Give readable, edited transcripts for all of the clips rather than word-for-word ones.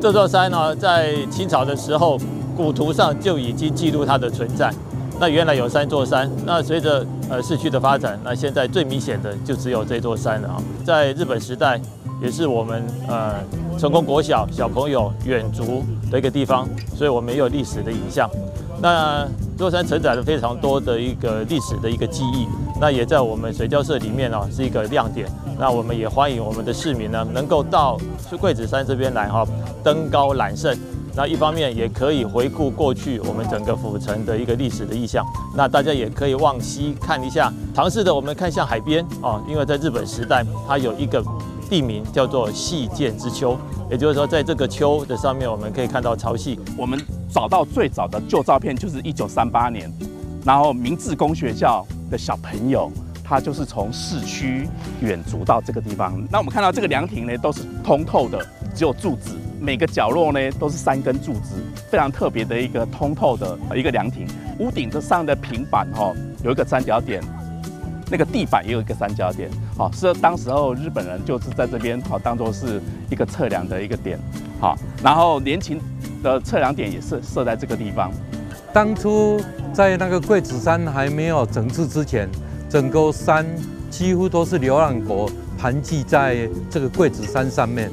这座山呢，在清朝的时候，古图上就已经记录它的存在。那原来有3座山，那随着市区的发展，那现在最明显的就只有这座山了啊。在日本时代，也是我们成功国小小朋友远足的一个地方，所以我们也有历史的影像。那这座山承载了非常多的一个历史的一个记忆，那也在我们水交社里面啊是一个亮点。那我们也欢迎我们的市民呢，能够到桂子山这边来哈，登高揽胜。那一方面也可以回顾过去我们整个府城的一个历史的意象。那大家也可以往西看一下，尝试的我们看向海边啊，因为在日本时代它有一个地名叫做细涧之丘，也就是说在这个丘的上面我们可以看到潮汐。我们找到最早的旧照片就是1938年，然后明治公学校的小朋友。他就是从市区远足到这个地方。那我们看到这个凉亭呢，都是通透的，只有柱子，每个角落呢都是3根柱子，非常特别的一个通透的一个凉亭。屋顶这上的平板有一个三角点，那个地板也有一个三角点，是当时候日本人就是在这边当作是一个测量的一个点，然后连勤的测量点也是设在这个地方。当初在那个桂子山还没有整治之前。整个山几乎都是流浪狗盘踞在这个桂子山上面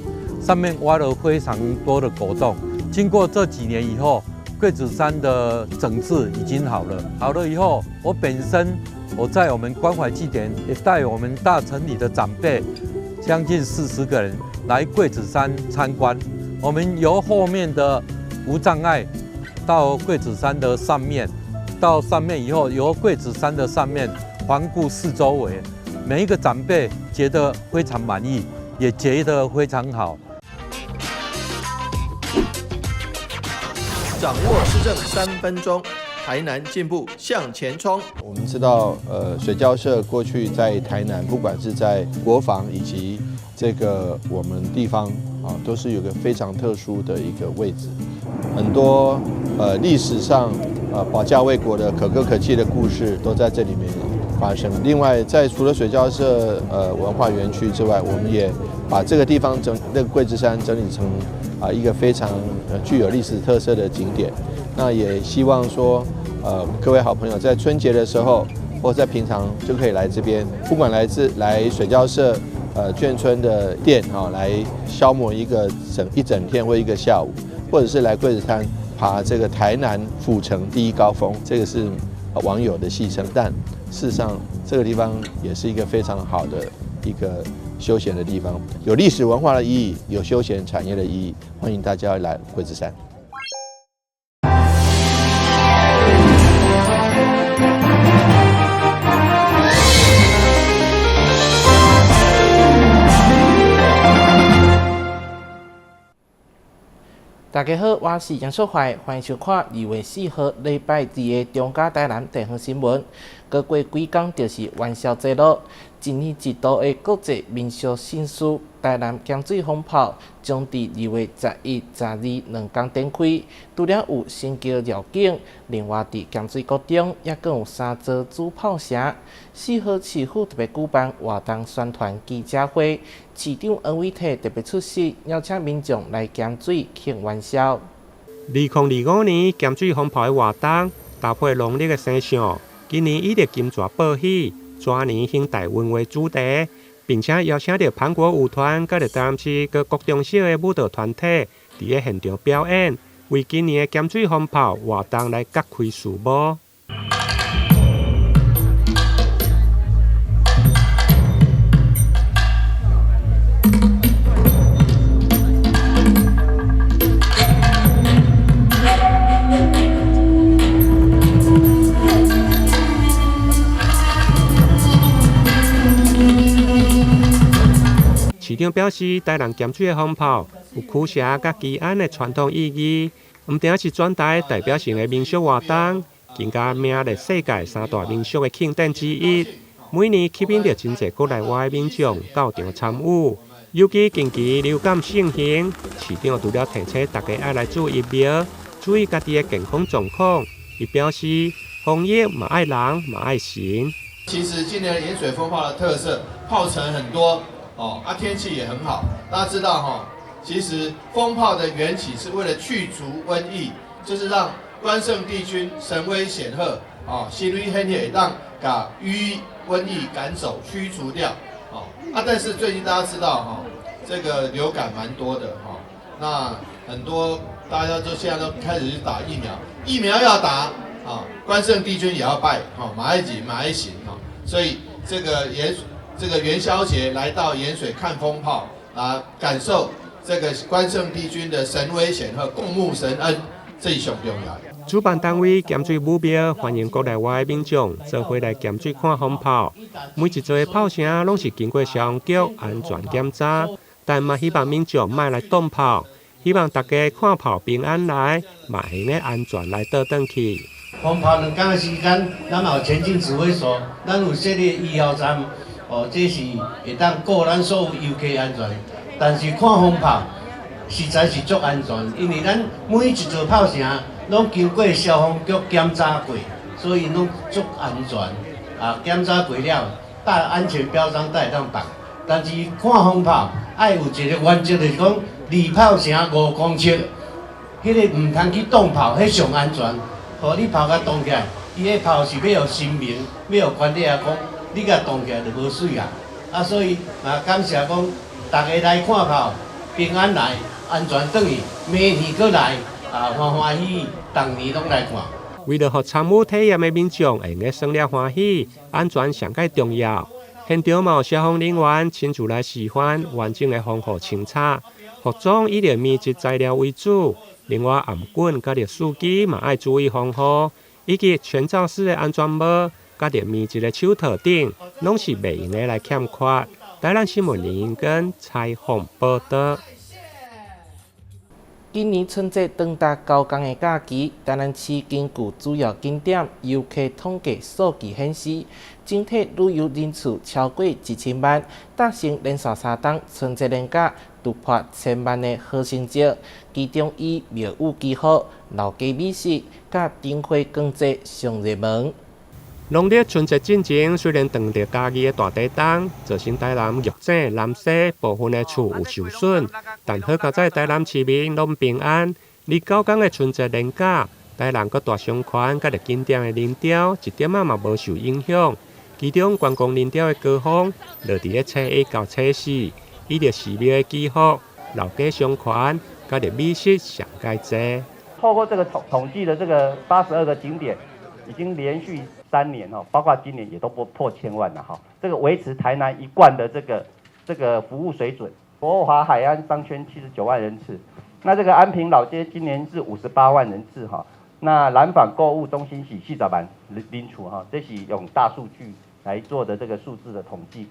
挖了非常多的狗洞。经过这几年以后，桂子山的整治已经好了以后，我本身在我们关怀祭典也带我们大城里的长辈，将近40个人来桂子山参观。我们由后面的无障碍到桂子山的上面，到上面以后，由桂子山的上面。环顾四周围，每一个长辈觉得非常满意，也觉得非常好。掌握市政3分钟，台南进步向前冲。我们知道，水交社过去在台南，不管是在国防以及这个我们地方都是有个非常特殊的一个位置。很多历史上保家卫国的可歌可泣的故事都在这里面发生。另外，除了水交社文化园区之外，我们也把这个地方那个桂子山整理成一个非常具有历史特色的景点。那也希望说各位好朋友在春节的时候或在平常就可以来这边，不管来水交社眷村的店来消磨一整天或一个下午，或者是来桂子山爬这个台南府城第1高峰，这个是网友的戏称，但事实上这个地方也是一个非常好的一个休闲的地方，有历史文化的意义，有休闲产业的意义，欢迎大家来桂子山。大家好，我是杨秀怀，欢迎收看2月4号礼拜2的中嘉台南地方新闻。过几天就是元宵节了，今年一度的国际民俗盛事台南咸水风炮将伫2月11、12两天展开。除了有新桥绕境，另外伫咸水国中也更有3座主炮城。4号市府特别举办活动宣传记者会，市长黄伟綽特别出席，邀请民众来咸水庆元宵。2025年咸水风炮的活动搭配农历的生肖，今年以着金蛇报喜、蛇年兴大运为主题，并且邀请到韩国舞团、甲着台南市各国中小的舞蹈团体伫咧现场表演，为今年的咸水风炮活动来揭开序幕。市长表示，台南咸水的风炮有驱邪甲祈安的传统意义，唔仅是转达代表性的民俗活动，更加名列世界3大民俗的庆典之一。每年吸引着真侪国内外的民众到场参与。尤其近期流感盛行，市长除了提醒大家爱来注疫苗，注意家己的健康状况，伊表示防疫嘛爱人嘛爱神。其实今年的盐水风炮的特色，炮程很多。天气也很好。大家知道其实风炮的缘起是为了去除瘟疫，就是让关圣帝君神威显赫，心威很野，让把瘟疫赶走、驱除掉。但是最近大家知道这个流感蛮多的那很多大家现在都开始去打疫苗，疫苗要打关圣帝君也要拜马爱行所以这个元宵节来到盐水看风炮感受这个关圣帝君的神威显赫、共沐神恩，这是上重要。主办单位咸水武庙欢迎国内外的民众做伙来咸水看风炮，每一座炮声拢是经过消防局安全检查，但嘛希望民众莫来动炮，希望大家看炮平安来，嘛能够安全来倒转去。风炮2天的时间，咱有前进指挥所，咱有设立1号站，这是会当顾咱所有游客安全。但是看风炮实在是足安全，因为咱每一座炮声拢经过消防局检查过，所以拢足安全。检查过了，带安全标章才会当放。但是看风炮爱有一个原则，就是讲离炮声5公尺，迄个唔通去动炮，迄上安全。你炮甲动起来，伊迄炮是要有神明，要有管理讲，你甲动起来就无水啊。所以感谢讲大家来看炮，平安来，安全转去，明年搁来。欢欢喜喜，当年拢来看。为了让参与体验的民众会用生了欢喜，安全上介重要。现场嘛有消防人员亲自来示范完整的防护清查，服装以连棉质材料为主。另外，暗棍甲连司机嘛爱注意防护，以及全罩式的安全帽甲连棉质的手套顶，拢是袂用的来欠缺。台南新闻林英根采访报道。今年春节长达9天的假期，台南市根据主要景点游客统计数据显示，整体旅游人次超过1000万，达成连续3档春节连假突破1000万的好成绩。其中以庙宇记号、老街美食、甲灯花光节上热门。农历春节进前，虽然当着假期的大地档，造成台南玉井、南西部分的厝有受损，但好在在台南市民拢平安。离9天的春节连假，台南各大商圈甲着景点的人潮一点仔嘛无受影响。其中观光人潮的高峰，落伫咧初1到初4，以着寺庙的记号、老街商圈甲着美食上介多。透过这个统计的这个82个景点，已经连续3年包括今年也都破1000万了这个维持台南一贯的这个服务水准。国华海岸商圈79万人次，那这个安平老街今年是58万人次那南纺购物中心是40万人次这是用大数据来做的这个数字的统计。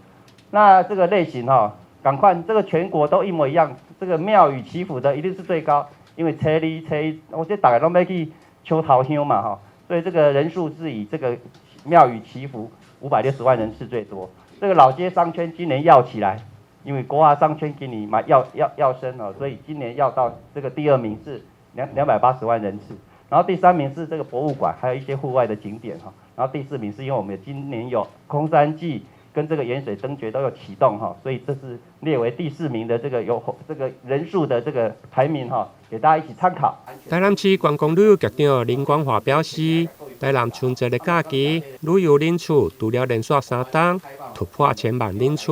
那这个类型赶快这个全国都一模一样，这个庙宇祈福的一定是最高，因为初2、初1，我这大家都要去求桃香嘛所以这个人数是以这个庙宇祈福560万人次最多。这个老街商圈今年要起来，因为国华商圈今年要升所以今年要到这个第2名是280万人次，然后第3名是这个博物馆，还有一些户外的景点然后第4名是因为我们今年有空山祭跟这个盐水灯节都有启动所以这是列为第4名的这个有这个人数的这个排名给大家一起参考。台南市观光旅游局长林光华表示，台南春节的假期旅游人次除了连续3档突破1000万人次，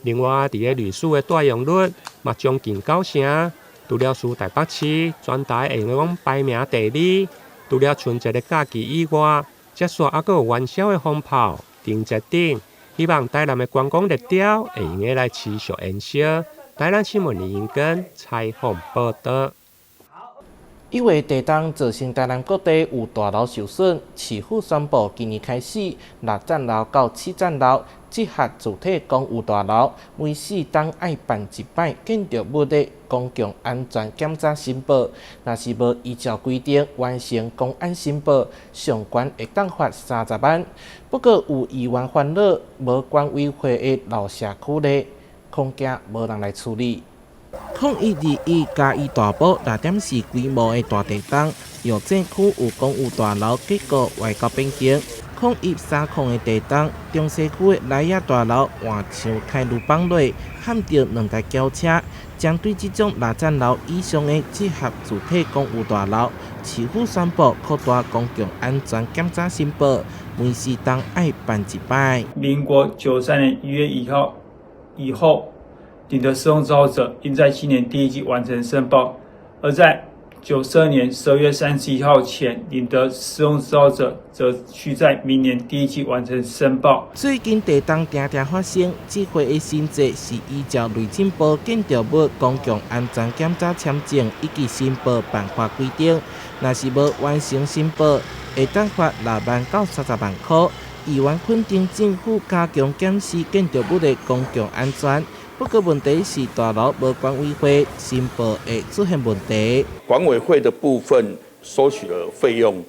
另外伫个旅宿的带用率嘛将近90%。除了属台北市全台会用排名第2，除了春节的假期以外，接续还有元宵的风炮、灯节等，希望台南的观光热潮会用个来持续延烧。台南新闻林英根采访报道。因为地震造成台南各地有大楼受损，市府宣布今年开始6层楼到7层楼集合主体公寓大楼，每4档爱办一摆建筑物的公共安全检查申报，若是无依照规定完成公安申报，上悬会当罚30万。不过有议员烦恼，无管委会的老社区内，恐惊无人来处理。0121嘉义大埔6点4规模的大地震，药井区有公寓大楼结构外高变形2013的地震，中西区的莱雅大楼换墙开路崩落，撼到2台轿车。针对这种6层楼以上的集合主体公寓大楼，市府宣布扩大公共安全检查申报，每4档爱办一摆。民国93年1月1号以后，顶的使用执照者应在今年第1季完成申报，而在92年12月31号前领得使用执照者，则需在明年第1季完成申报。最近地震常常发生，指挥的性质是依照内政部建筑物公共安全检查签证以及申报办法规定，若是无完成申报，会当罚6万到30万块。议员肯定政府加强检视建筑物的公共安全。不过问题是大楼无管委会申报会出现问题。管委会的部分收取的费用，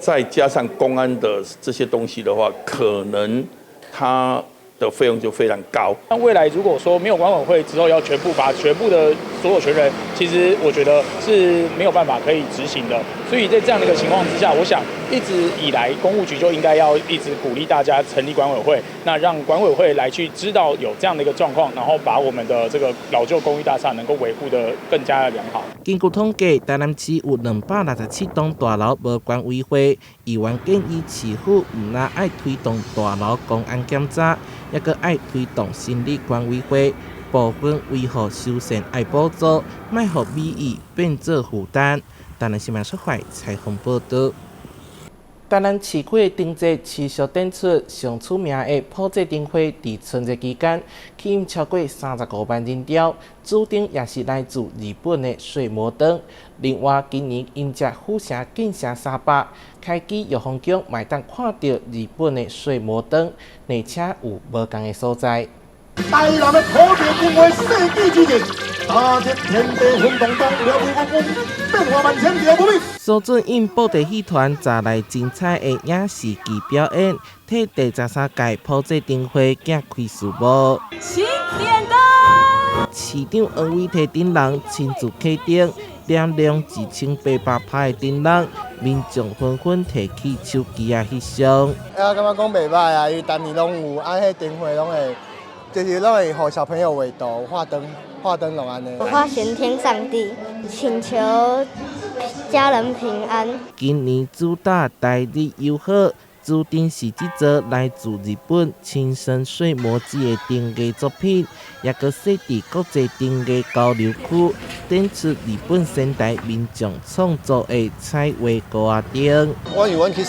再加上公安的这些东西的话，可能它的费用就非常高。那未来如果说没有管委会之后，要全部把全部的所有权人，其实我觉得是没有办法可以执行的。所以在这样的一个情况之下，我想一直以来公务局就应该要一直鼓励大家成立管委会，那让管委会来去知道有这样的一个状况，然后把我们的这个老旧公寓大厦能够维护得更加的良好。根据统计，台南市有267栋大楼无管委会，议员建议市府唔但爱推动大楼公安检查，也阁爱推动成立管委会，部分维护修缮爱补助，卖互民意变做负担。台南新闻社会采访报道。台南市区的顶节持续展出上出名的普济灯会，伫春节期间吸引超过35万人潮，主灯也是来自日本的水魔灯。另外，今年因只虎城建成300，开机玉峰宫嘛当看到日本的水魔灯，而且有无同的所在。台南的普济灯会世纪之日，踏入天地轰动动，了无公变化万千，了无比。苏俊英布袋戏团带来精彩的影视剧表演，替第13届普济灯会展开序幕。新年灯，市长王伟提灯笼亲自启动，点亮2800拍的灯笼，民众纷纷提起手机翕相。感觉讲袂歹啊，因为当年拢有，迄灯会拢会。就是拢会互小朋友画图、画灯笼安尼。我画玄天上帝，请求家人平安。今年主打台日友好，注定是这座来自日本亲生水磨机的灯艺作品，也搁设伫国际灯艺交流区，展出日本现代民众创作的彩绘高仔灯。我因为去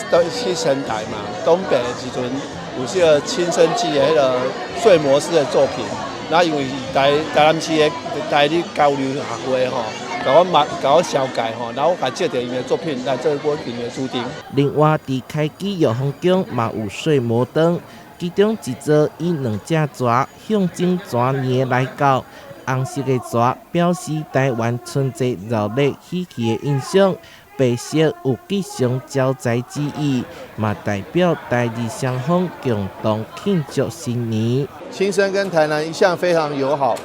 仙台嘛，东北的时阵。有这个亲生机的迄个碎模式的作品，然后因为台南市的台日交流协会吼，甲我小解吼，然后我甲借着因的作品来做我今的主题。另外，伫开基玉峰宫嘛有碎模灯，其中一座以2只蛇象征蛇年来到，红色的蛇表示台湾春节热闹喜气的印象。白色有吉祥招财之意，嘛代表台日双方共同庆祝新年。青森跟台南一向非常友好，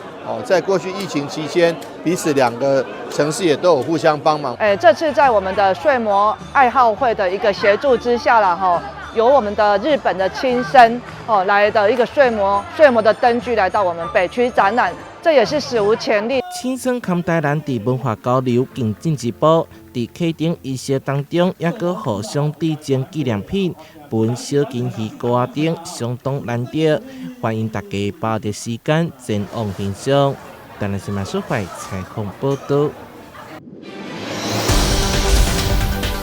在过去疫情期间，彼此2个城市也都有互相帮忙。这次在我们的睡魔爱好会的一个协助之下啦，由我们的日本的亲生来的一个睡魔的灯具来到我们北区展览，这也是史无前例。青森含台南伫文化交流更进一步，伫启程仪式当中，也搁互相递赠纪念品，分小金鱼高仔灯相当难得，欢迎大家把握时间前往欣赏。台南新闻社会采访报道。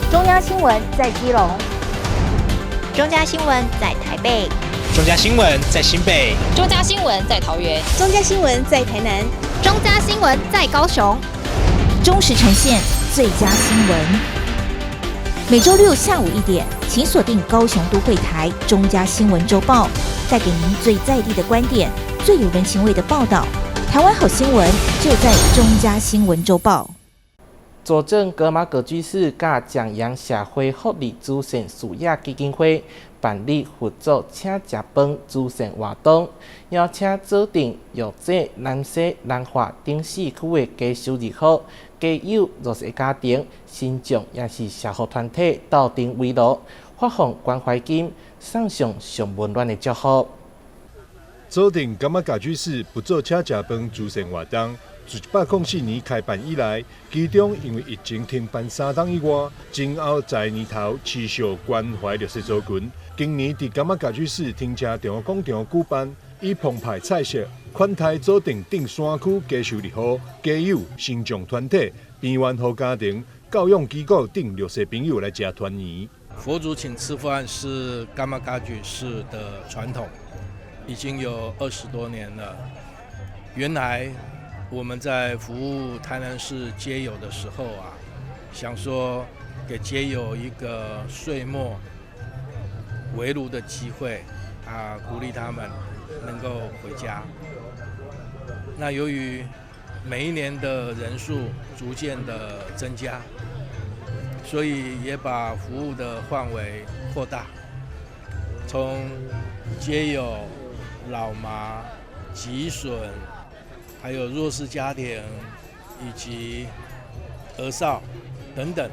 中央新闻在基隆，中嘉新闻在台北，中嘉新闻在新北，中嘉新闻在桃园，中嘉新闻在台南，中嘉新闻在高雄，忠实呈现最佳新闻。每周6下午1点，请锁定高雄都会台中嘉新闻周报，带给您最在地的观点，最有人情味的报道。台湾好新闻就在中嘉新闻周报。佐证格马葛居士甲蒋阳社会福利慈善事业基金会办理合作请食饭慈善活动，邀请指定弱者、南西、南华等4区的低收入户、家有弱势家庭、新众也是社会团体斗阵围炉，发放关怀金，送上上温暖的祝福。佐顶柑仔家居市不做车食饭慈善活动，自104年开办以来，其中因为疫情停办3档以外，今后在年头持续关怀弱势族群。今年伫柑仔家居市停车场广场举办，以澎湃菜色款待佐顶顶山区低收入户、家友、身障团体、边缘户家庭、教养机构等弱势朋友来吃团圆。佛祖请吃饭是柑仔家居市的传统。已经有20多年了。原来我们在服务台南市街友的时候啊，想说给街友一个岁末围炉的机会啊，鼓励他们能够回家。那由于每一年的人数逐渐的增加，所以也把服务的范围扩大，从街友、老麻、疾损，还有弱势家庭以及儿少等等，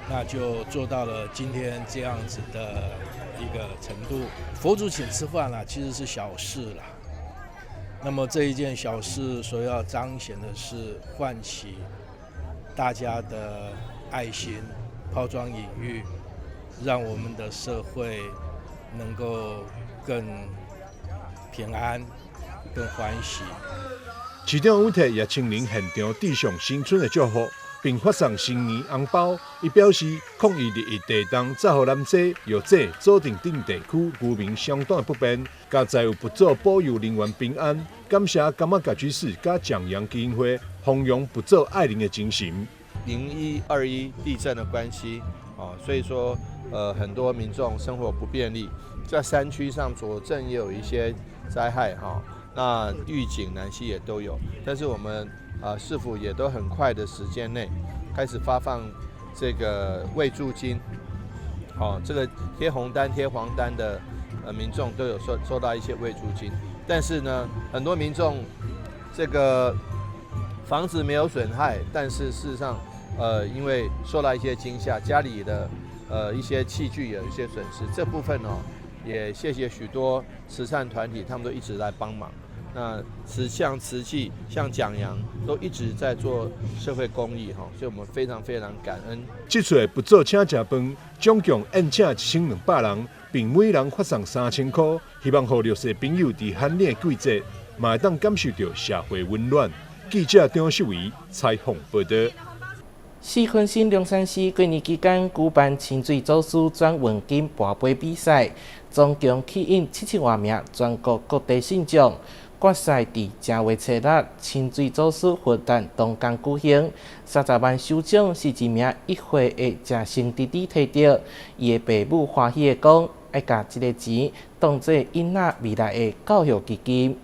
那就做到了今天这样子的一个程度。佛祖请吃饭啦，其实是小事啦。那么这一件小事所要彰显的是唤起大家的爱心，抛砖引玉，让我们的社会能够更平安、更欢喜。市长委托叶青玲现场致上新春的祝福，并发送新年红包。伊表示，抗疫日益地动，造福南西，又这佐顶顶地区居民相当的不便，加在有不做保佑人员平安。感谢柑仔家居市甲蒋阳基金会弘扬不做爱人的精神。0121地震的关系所以说很多民众生活不便利，在山区上左镇也有一些灾害那预警南溪也都有，但是我们市府也都很快的时间内开始发放这个慰助金，这个贴红单贴黄单的民众都有收到一些慰助金，但是呢，很多民众这个房子没有损害，但是事实上因为受到一些惊吓，家里的一些器具有一些损失，这部分也谢谢许多慈善团体，他们都一直在帮忙。那像慈济、像蒋阳都一直在做社会公益所以我们非常非常感恩。这次不做请食饭，总共宴请1200人，并每人发送3000块，希望让弱势朋友在寒冷的季节，嘛会当感受到社会温暖。记者张秀仪采访报道。四分新龙山市过年期间举办清水走私转运金拔杯比赛，总共吸引70多名全国各地信众。决赛伫10月7日清水走私活动当天举行，30万首奖是一名1岁的食生弟弟摕到，伊的父母欢喜的讲，爱甲这个钱当作囡仔未来的教育基金。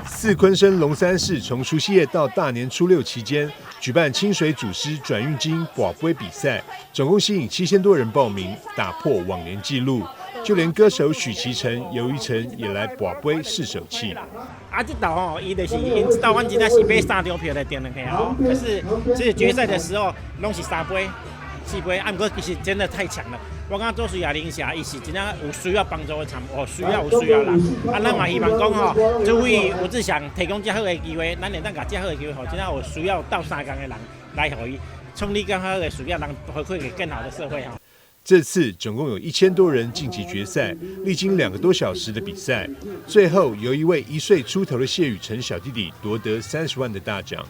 四昆生龙山市从除夕夜到大年初六期间，举办清水祖师转运金拔杯比赛，总共吸引7000多人报名，打破往年纪录。就连歌手许其成、尤一成也来拔杯试手气。这道伊就是因这道阮真正是买3张票来订落去可是这决赛的时候拢是3杯、4杯，不过其实真的太强了。我感觉做水亚林霞，伊是真正有需要帮助的需要人。咱嘛希望讲这位吴志祥提供较好的机会，咱会当甲较好的机会，真正有需要到3工的人来互伊创立更好的需要，人回馈给更好的社会这次总共有1000多人晋级决赛，历经2个多小时的比赛，最后由一位1岁出头的谢雨辰小弟弟夺得30万的大奖。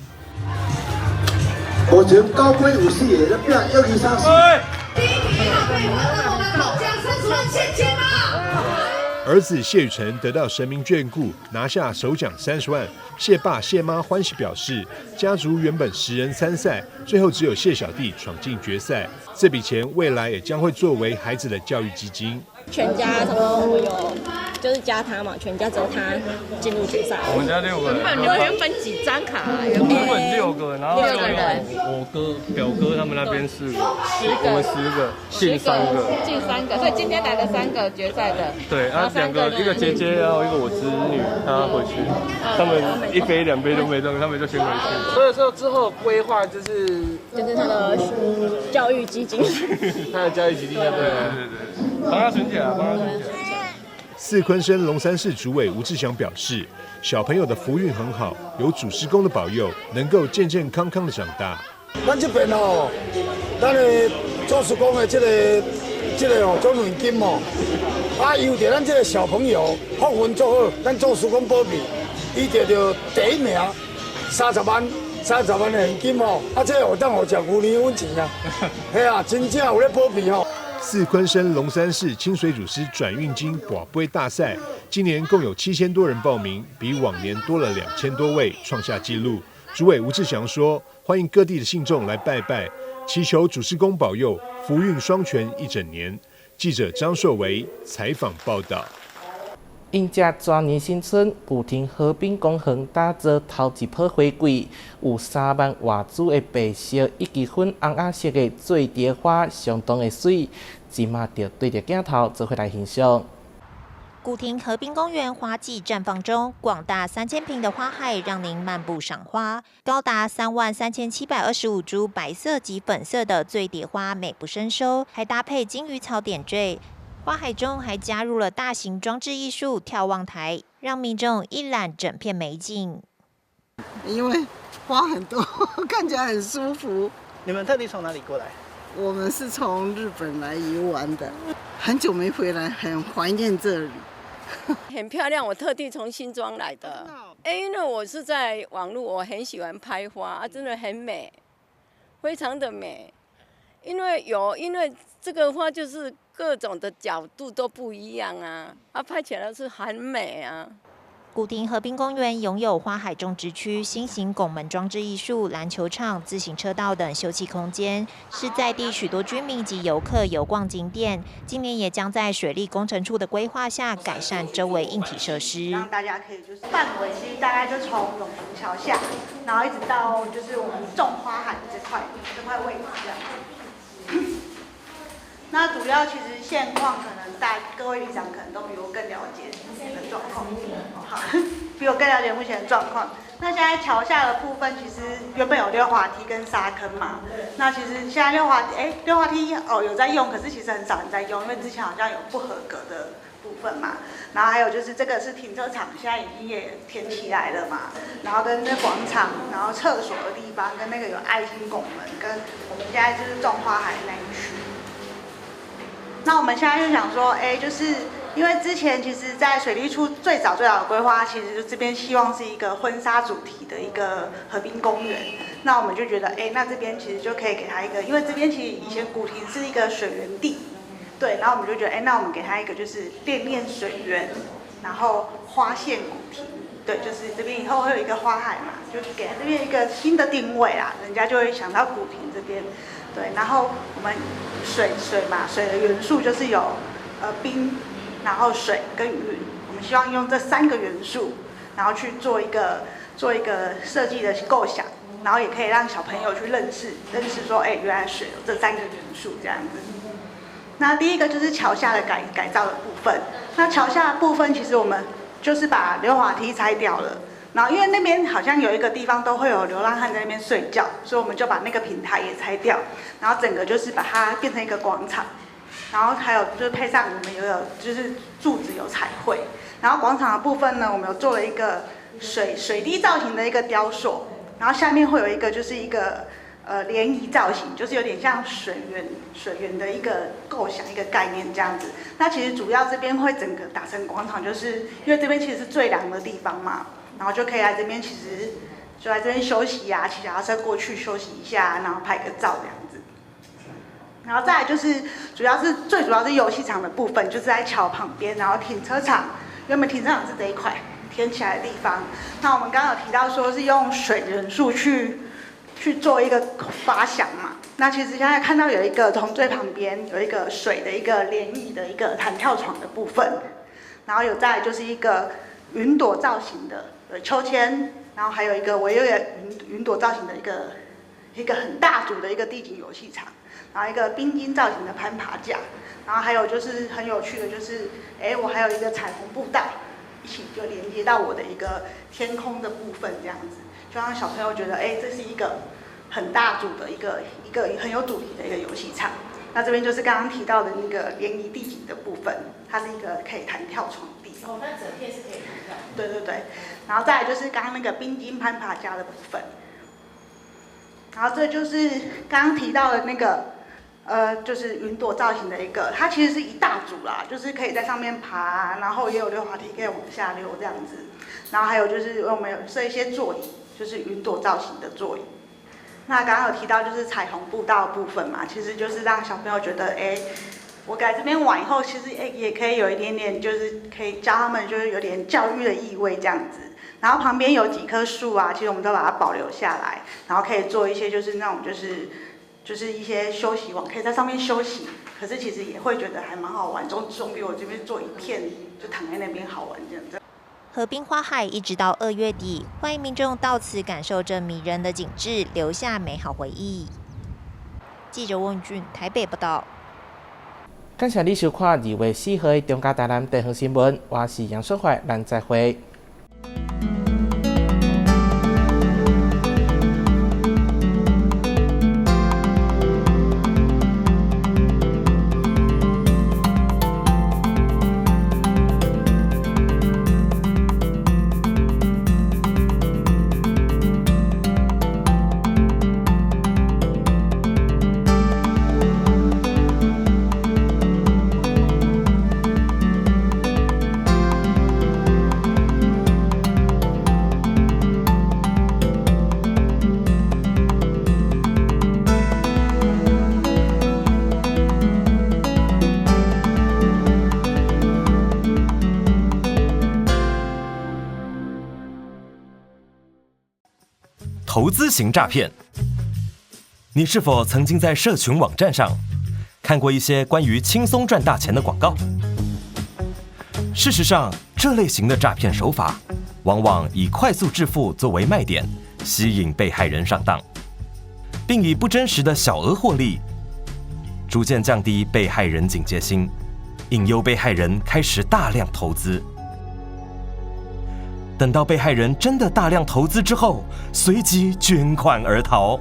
目前9杯有4个，咱拼1、2、3、4。第一名我们好将30万千吗？儿子谢雨辰得到神明眷顾，拿下首奖30万。谢爸谢妈欢喜表示，家族原本10人参赛，最后只有谢小弟闯进决赛。这笔钱未来也将会作为孩子的教育基金。全家差不多有就是加他嘛，全家只有他进入决赛。我们家6个人。原本几张卡？原本6个，然后6个人。我表哥他们那边4个，我们10个，进3个。进3个，所以今天来了3个决赛的。对，然后2个，一个姐姐，然后一个我侄女，她回去，他们1杯2杯都没动，他们就先回去。所以说之后规划就是他的教育基金，他的教育基金，对，帮他存起来，帮他存起来。四昆生龙山市主委吴志祥表示，小朋友的福运很好，有主事公的保佑，能够健健康康的长大。咱这边哦，咱的主事公的这个哦，奖励金哦，由着咱这个小朋友福运做好，咱主事公保庇，伊得到第1名，30万的现金哦，这有当互食牛年粉钱啊，系啊，真正有咧保庇哦。四昆生龙山市清水祖师转运金拔杯大赛，今年共有7000多人报名，比往年多了2000多位，创下纪录。主委吴志祥说，欢迎各地的信众来拜拜，祈求主事公保佑，福运双全一整年。记者张硕维采访报道。因家全年新春古亭河滨公园打造头一波花季，有3万外株的白色以及粉红仔色的醉蝶花，相当的水，即马就对着镜头做伙来欣赏。古亭河滨公园花季绽放中，广大3000坪的花海让您漫步赏花。高达33725株白色及粉色的醉蝶花美不胜收，还搭配金鱼草点缀。花海中还加入了大型装置艺术眺望台，让民众一览整片美景。因为花很多，看起来很舒服。你们特地从哪里过来？我们是从日本来游玩的，很久没回来，很怀念这里。很漂亮，我特地从新庄来的。因为我是在网络，我很喜欢拍花，真的很美，非常的美。因为这个花就是各种的角度都不一样啊，拍起来是很美啊。古亭河滨公园拥有花海种植区、新型拱门装置艺术、篮球场、自行车道等休憩空间，是在地许多居民及游客游逛景点。今年也将在水利工程处的规划下改善周围硬体设施。让大家可以就是范围是大概就从永福桥下，然后一直到就是我们种花海这块位置这样。那主要其实现况可能各位里长可能都比我更了解目前的状况，好，比我更了解目前的状况。那现在桥下的部分其实原本有溜滑梯跟沙坑嘛，那其实现在溜滑梯有在用，可是其实很少人在用，因为之前好像有不合格的部分嘛。然后还有就是这个是停车场，现在已经也填起来了嘛。然后跟那广场，然后厕所的地方，跟那个有爱心拱门，跟我们现在就是种花海那一区。那我们现在就想说，就是因为之前其实，在水利处最早的规划，其实就这边希望是一个婚纱主题的一个河滨公园。那我们就觉得，那这边其实就可以给它一个，因为这边其实以前古亭是一个水源地，对，然后我们就觉得，那我们给它一个就是恋水源，然后花县古亭，对，就是这边以后会有一个花海嘛，就给它这边一个新的定位啦，人家就会想到古亭这边。对，然后我们水的元素就是有冰，然后水跟云，我们希望用这3个元素，然后去做一个设计的构想，然后也可以让小朋友去认识说，原来水有这3个元素这样子。那第一个就是桥下的改造的部分，那桥下的部分其实我们就是把溜滑梯拆掉了。然后因为那边好像有一个地方都会有流浪汉在那边睡觉，所以我们就把那个平台也拆掉，然后整个就是把它变成一个广场，然后还有就是配上我们有就是柱子有彩绘，然后广场的部分呢，我们有做了一个水滴造型的一个雕塑，然后下面会有一个就是一个涟漪造型，就是有点像水源的一个构想一个概念这样子。那其实主要这边会整个打成广场，就是因为这边其实是最凉的地方嘛。然后就可以来这边，其实就来这边休息啊，骑脚踏车过去休息一下，然后拍个照这样子。然后再来就是最主要是游戏场的部分，就是在桥旁边，然后停车场，原本停车场是这一块填起来的地方。那我们刚刚有提到说是用水元素去做一个发想嘛。那其实现在看到有一个同最旁边有一个水的一个涟漪的一个弹跳床的部分。然后再来就是一个云朵造型的秋千，然后还有一个我又有云朵造型的一个很大组的一个地景游戏场，然后一个冰晶造型的攀爬架，然后还有就是很有趣的就是，我还有一个彩虹步道，一起就连接到我的一个天空的部分，这样子，就让小朋友觉得，这是一个很大组的一个很有主题的一个游戏场。那这边就是刚刚提到的那个联谊地景的部分，它是一个可以弹跳床地。哦，那整片是可以弹跳。对对对，然后再来就是刚刚那个冰晶攀爬架的部分。然后这就是刚刚提到的那个，就是云朵造型的一个，它其实是一大组啦，就是可以在上面爬，然后也有溜滑梯可以往下溜这样子。然后还有就是我们有设一些座椅，就是云朵造型的座椅。那刚刚有提到就是彩虹步道的部分嘛，其实就是让小朋友觉得，我来这边玩以后，其实也可以有一点点，就是可以教他们就是有点教育的意味这样子。然后旁边有几棵树啊，其实我们都把它保留下来，然后可以做一些就是那种就是一些休息网，可以在上面休息。可是其实也会觉得还蛮好玩，总比我这边做一片就躺在那边好玩这样子。河滨花海一直到2月底，欢迎民众到此感受这迷人的景致，留下美好回忆。记者温俊台北报道。感谢你收看2月4号的中嘉台南地方新闻，我是杨顺怀，咱再会。投资型诈骗，你是否曾经在社群网站上看过一些关于轻松赚大钱的广告？事实上，这类型的诈骗手法往往以快速致富作为卖点，吸引被害人上当，并以不真实的小额获利，逐渐降低被害人警戒心，引诱被害人开始大量投资。等到被害人真的大量投资之后，随即卷款而逃。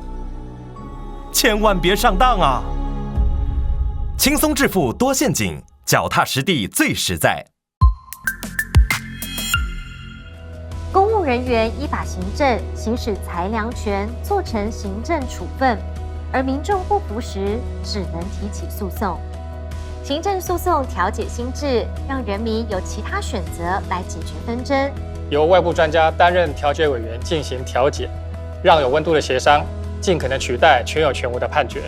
千万别上当啊！轻松致富多陷阱，脚踏实地最实在。公务人员依法行政，行使裁量权，做成行政处分，而民众不服时，只能提起诉讼。行政诉讼调解新制，让人民有其他选择来解决纷争。由外部专家担任调解委员进行调解，让有温度的协商尽可能取代全有全无的判决。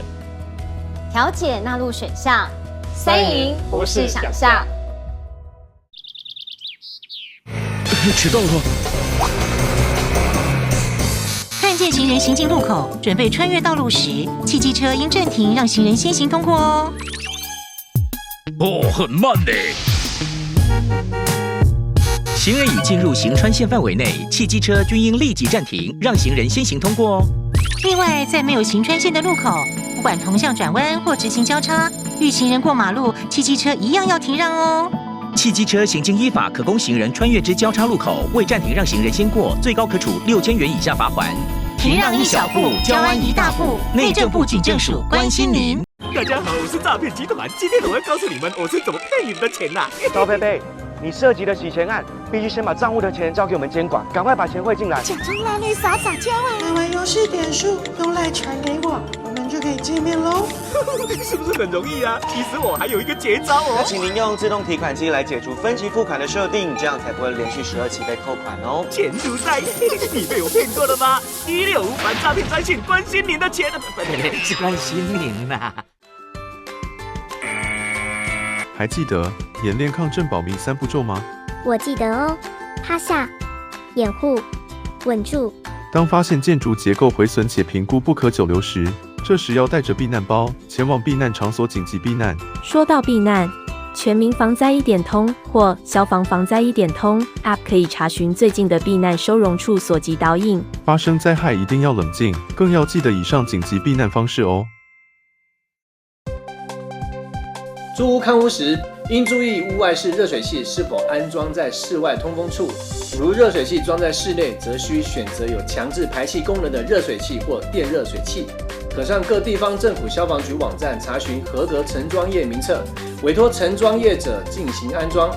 调解纳入选项，3赢不是想象。迟到了。看见行人行进路口，准备穿越道路时，汽机车应暂停，让行人先行通过哦。很慢呢。行人已进入行穿线范围内，汽机车均应立即暂停，让行人先行通过哦。另外，在没有行穿线的路口，不管同向转弯或直行交叉，遇行人过马路，汽机车一样要停让哦。汽机车行经依法可供行人穿越之交叉路口，未暂停让行人先过，最高可处6000元以下罚锾。停让一小步，交安一大步。内政部警政署关心您。大家好，我是诈骗集团，今天我要告诉你们我是怎么骗你们的钱呐。高贝贝，你涉及的洗钱案，必须先把账户的钱交给我们监管，赶快把钱汇进来。假装让你撒娇啊！买完游戏点数，用赖传给我，我们就可以见面喽。是不是很容易啊？其实我还有一个绝招哦。那请您用自动提款机来解除分期付款的设定，这样才不会连续12期被扣款哦。钱如在，你被我骗过了吗？165反诈骗专线，关心您的钱，不，是关心您呐。还记得演练抗震保密3步骤吗？我记得哦，趴下、掩护、稳住。当发现建筑结构毁损且评估不可久留时，这时要带着避难包前往避难场所紧急避难。说到避难，全民防灾一点通或消防防灾一点通 App 可以查询最近的避难收容处所及导引。发生灾害一定要冷静，更要记得以上紧急避难方式哦。租屋看屋时，应注意屋外式热水器是否安装在室外通风处。如热水器装在室内，则需选择有强制排气功能的热水器或电热水器。可上各地方政府消防局网站查询合格承装业名册，委托承装业者进行安装。